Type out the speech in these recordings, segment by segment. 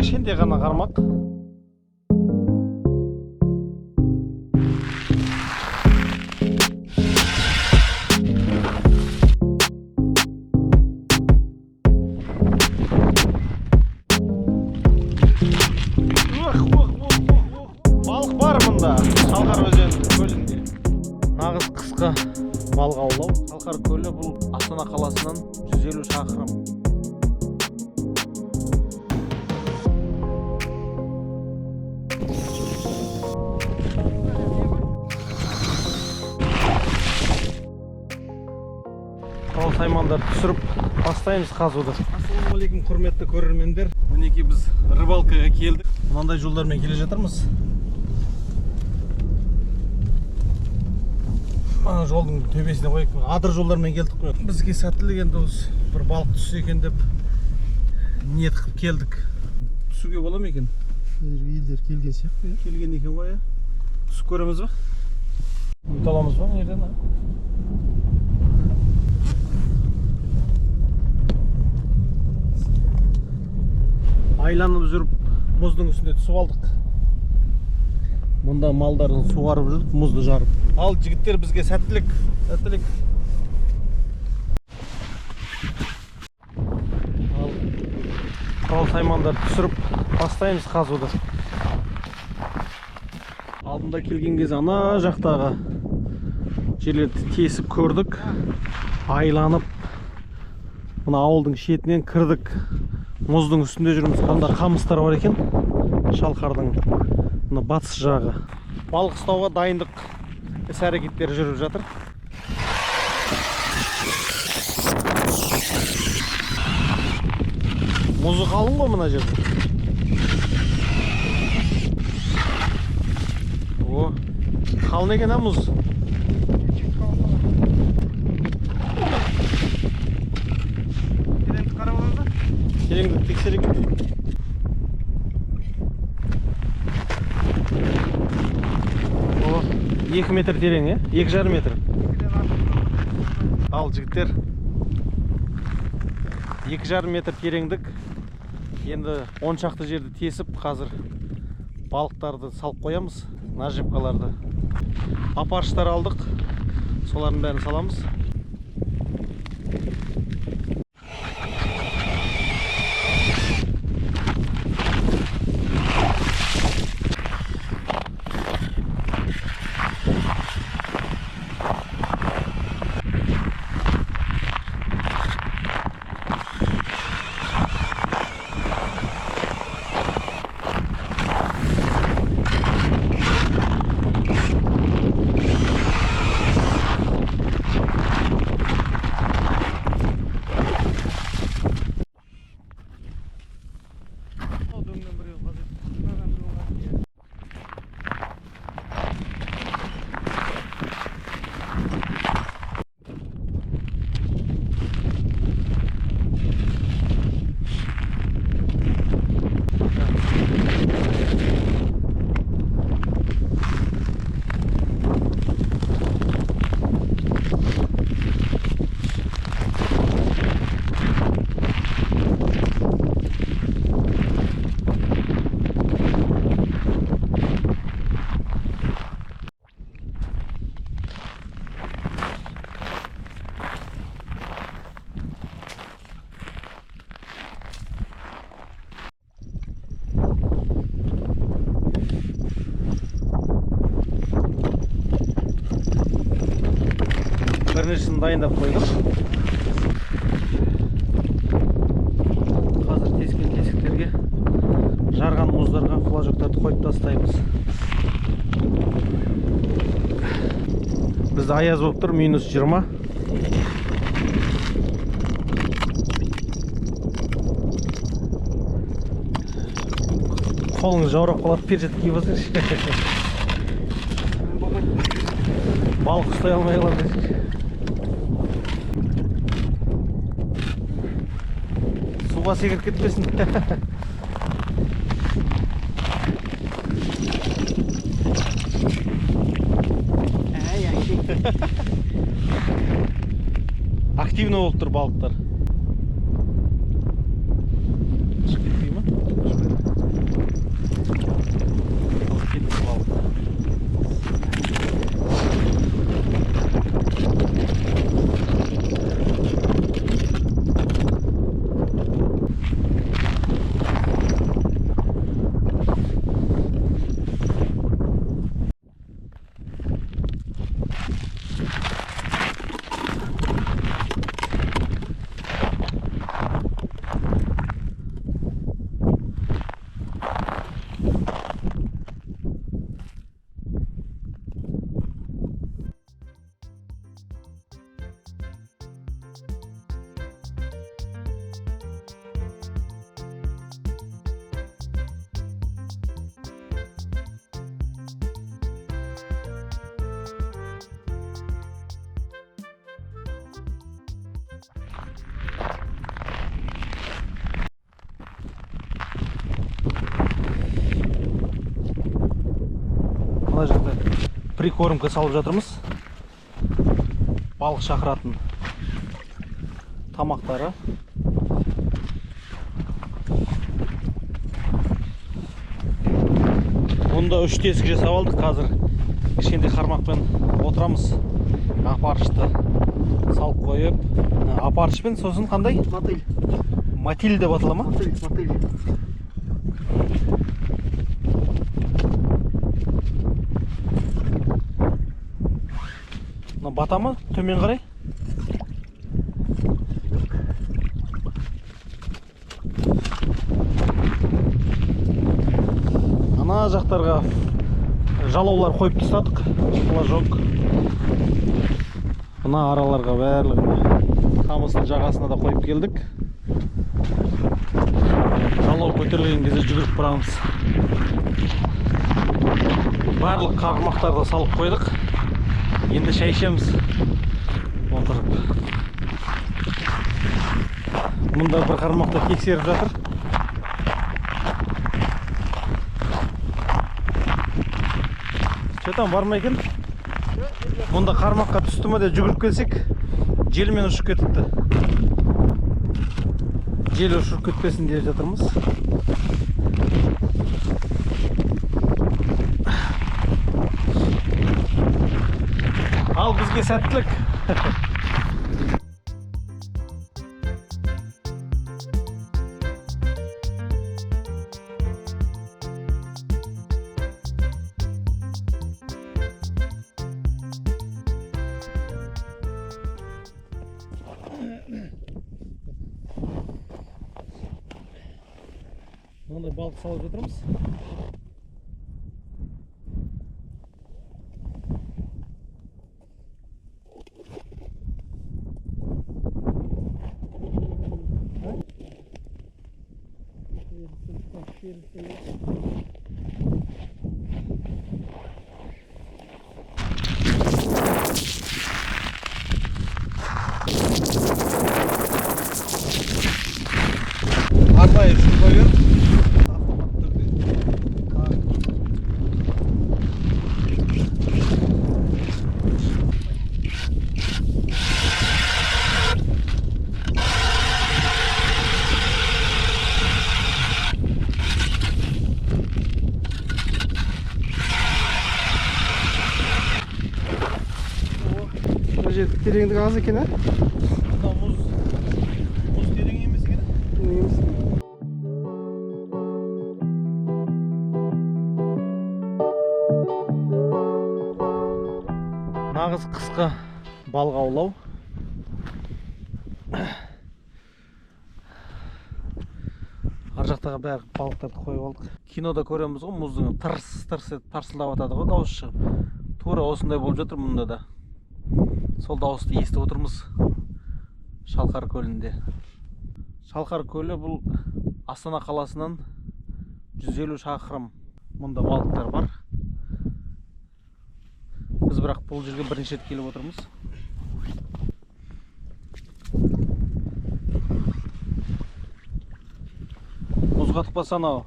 кішкентай ғана қармақ. Балық бар мұнда, Шалқар өзенінің көлінде. Нағыз қысқа балық аулау. Шалқар көлі бұл Астана қаласынан 150 шақырым. Құрал саймандарды түсіріп бастаймыз қазуды. Ассалаумағалейкум құрметті көрермендер. Мінекей біз рыбалкаға келдік. Мынандай жолдармен келе жатырмыз. Ана жолдың төбесіне қойып, адыр жолдармен келдік қой. Бізге сәттілік енді осы бір балық түссе екен деп ниет қылып келдік. Түсуге бола ма екен? Елдер келген сияқты. Келген екен ғой. Түсіп көреміз ба? Өте аламыз ба мына жерден? Айланып жүріп мұздың үстіне түсіп алдық. Мұнда малдарын суарып жүріп, мұзды жарып. Ал жігіттер бізге сәттілік. Ал құрал саймандарды түсіріп бастаймыз қазуды. Алдында келген кезде ана жақтағы жерлерді тесіп көрдік. Айланып мына ауылдың шетінен кірдік. Мұздың үстінде жүрміз. Онда қамыстар бар екен. Шалқардың мына батыс жағы. Балық ұстауға дайындық іс-әрекеттері жүріп жатыр. Мұзы қалың ғой мына жерде. О, қалың екен мұз. Тереңдік тексерек. 2 метр терең, 2,5 метр. Ал жігіттер 2,5 метр тереңдік. Енді 10 шақты жерді тесіп, қазір балықтарды салып қоямыз. Нажипкаларды. Апарыштар алдық. Солардың бәрін саламыз. Біріншісін дайындап қойдық. Қазір тескен тесіктерге жарған мұздарға флажоктарды қойып тастаймыз. Бізде аяз болып тұр, -20. Қолыңыз жаурап қалады, перчатка киіп алсаңызшы. Балық ұстай алмай қалады. Суға секіріп кетпесін. Активно болып тұр балықтар. Шығып кетпей ма? мына жерде прикормка салып жатырмыз. Балық шақыратын тамақтары. Мұнда 3 тесік жасап алдық. Қазір кішкентай қармақпен отырамыз. Апарышты салып қойып, апарышпен сосын қандай? Мотыль. Мотиль деп атала ма? Мотыль. Мына бата ма? Төмен қарай? Ана жақтарға жалаулар қойып тастадық. Флажок. Мына араларға барлығына қамыстың жағасына да қойып келдік. Жалау көтерілген кезде жүгіріп барамыз. Барлық қармақтарды салып қойдық. Енді шай ішеміз. Отырып. Мұнда бір қармақты тексеріп жатыр. Что там, бар ма екен? Мұнда қармаққа түсті ме де жүгіріп келсек, желмен ұшып кетіпті. Жел ұшып кетпесін деп жатырмыз. Ал бізге сәттілік. Мынандай балық салып жатырмыз. Арнайы шуға беріп тереңдігі аз екен, Мына мұз терең емес екен. Нағыз қысқы балық аулау. Ар жақтағы бәрі балықтарды қойып алдық. Кинода көреміз ғой, мұздың тырс-тырс етіп тарсылдап атады ғой, дауыс шығып. Тура осындай болып жатыр мұнда да. Сол дауысты естіп отырмыз Шалқар көлінде. Шалқар көлі бұл Астана қаласынан 150 шақырым. Мұнда балықтар бар. Біз бірақ бұл жерге бірінші рет келіп отырмыз. Мұз қатпаса анау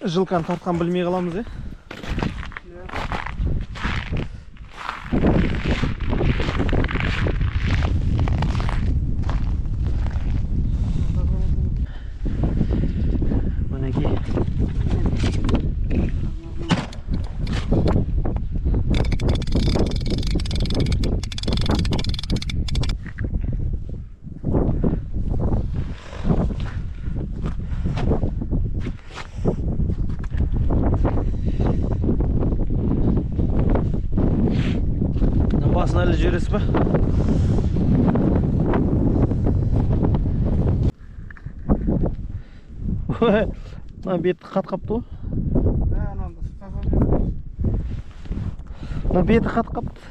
жылкан тартқан білмей қаламыз, басын әлі жібересіз ба? Мына беті қатқапты ғой. Мына беті қатқапты.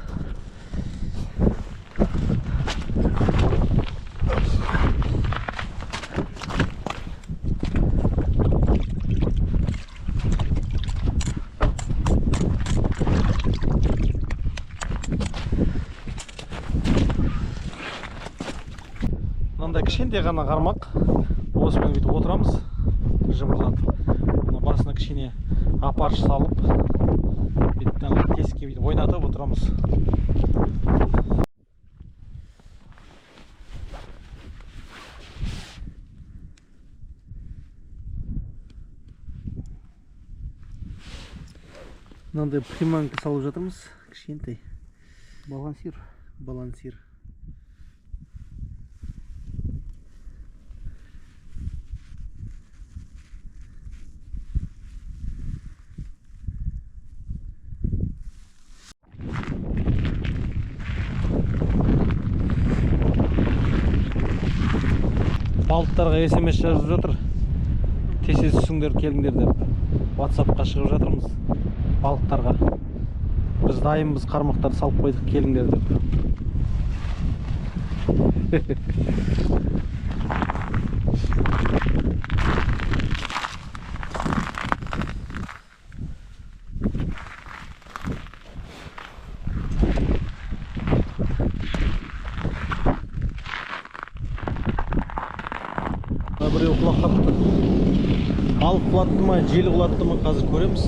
Мынандай кішкентай ғана қармақ. Осымен бүйтіп отырамыз. Жыбырлатып. басына кішкене апарыш салып бүйтіп тесікке бүйтіп ойнатып отырамыз. Мынандай приманка салып жатырмыз, кішкентай. Балансир. Балықтарға SMS жазып жатыр. Тез түсіңдер, келіңдер деп. WhatsAppқа шығып жатырмыз. Балықтарға. Біз дайынбыз, қармақтарды салып қойдық, келіңдер деп. Біреу құлап қапты. Балық құлатты ма, желі құлатты ма, қазір көреміз.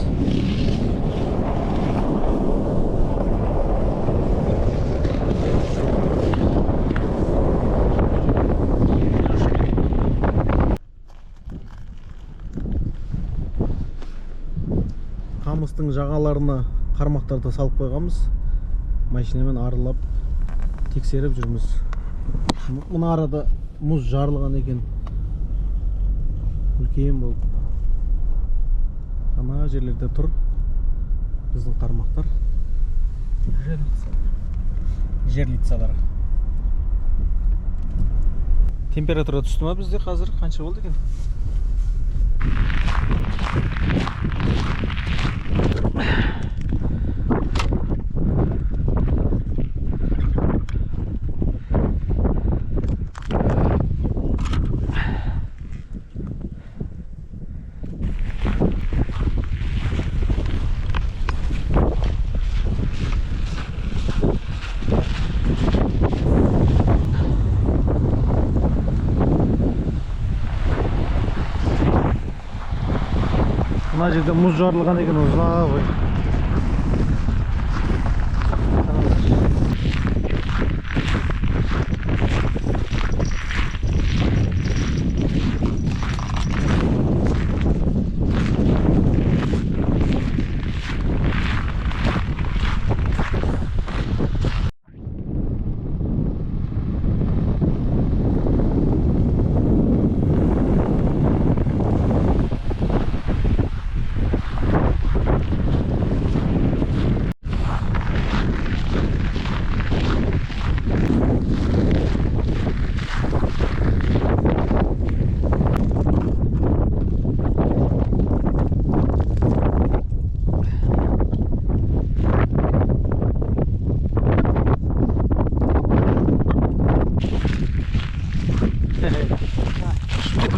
Қамыстың жағаларына қармақтарды салып қойғанбыз. Машинамен арылап тексеріп жүрміз. Мына арада мұз жарылған екен. Үлкен болып. Ана жерлерде тұр біздің қармақтар. Жерлицалар. Температура түсті ма бізде қазір? Қанша болды екен? Мына жерде мұз жарылған екен, ұзақ ой.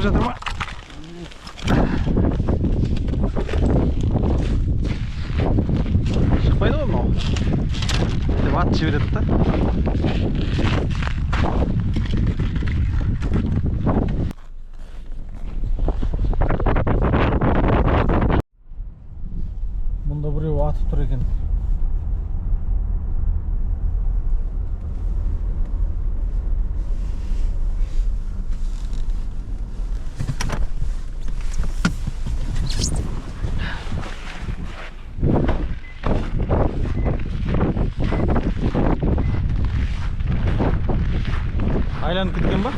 Жатыр ма? Шықпайды ғой мынау. Деп ат жібереді да. Мұнда біреу атып тұр екен. Айланып кеткен ба?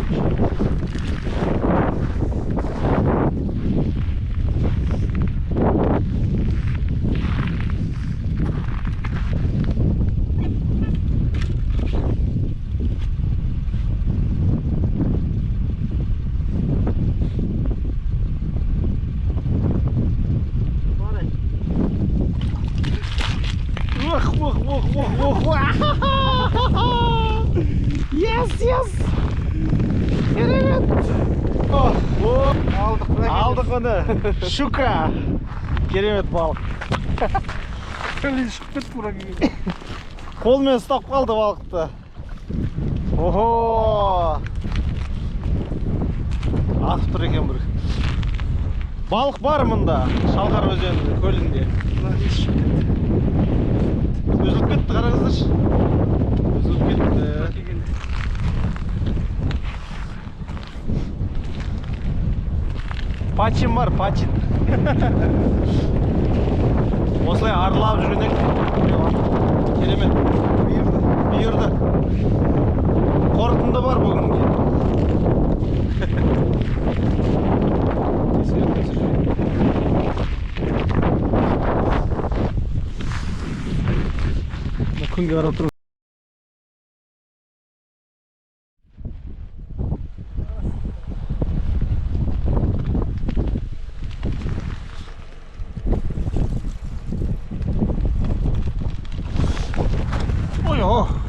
Yes! Керемет! Алдық оны! Щука! Керемет балық! Қолмен ұстап қалды балықты. Охо! Атып тұр екен бір. Балық бар мында, Шалқар өзенінде, көлінде. Үзіліп кетті, қараңыздаршы. Үзіліп кетті. Пачин бар, пачин. Осылай арылап жүргенек. Керемет. Бұйырды. Қорытынды бар бүгінге. Күнге қарап тұрмыз.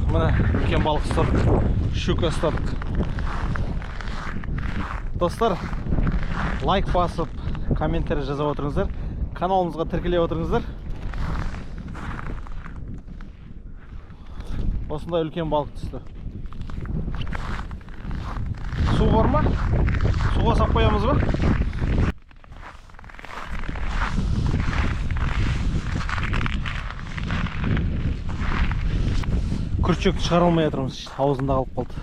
Мына үлкен балық ұстадық, щука ұстадық. Достар, лайк басып, комментарий жазып отырыңыздар, каналымызға тіркелеп отырыңыздар. Осындай үлкен балық түсті. Су бар ма? Суға сап қоямыз ба? Күртшекті шығара алмай жатырмыз, аузында қалып қалды.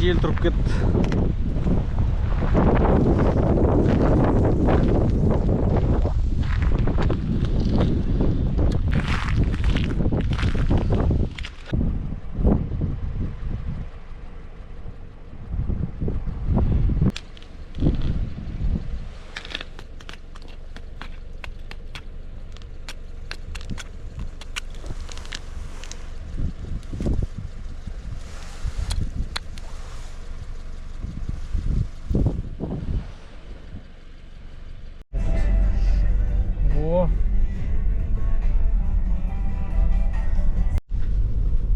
Жел тұрып кетті.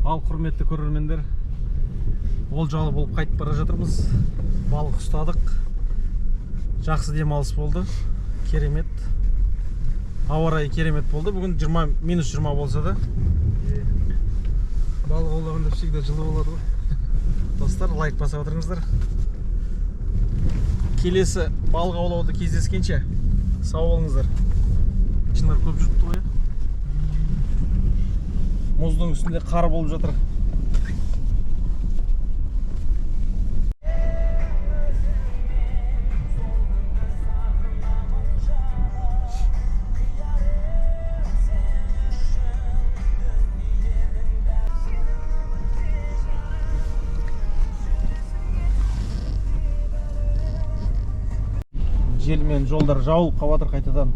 Ал құрметті көрермендер, Олжалы болып қайтып бара жатырмыз. Балық ұстадық. Жақсы демалыс болды. Керемет. Ауа райы керемет болды. Бүгін минус 20 болса да. Балық аулағанда всегда жылы болады ғой. Достар, лайк басып отырыңыздар. Келесі балық аулауда кездескенше сау болыңыздар. Шынар көп жүріпті ғой. Мұздың үстінде қар болып жатыр. Жел мен жолдар жауылып қалып жатыр қайтадан.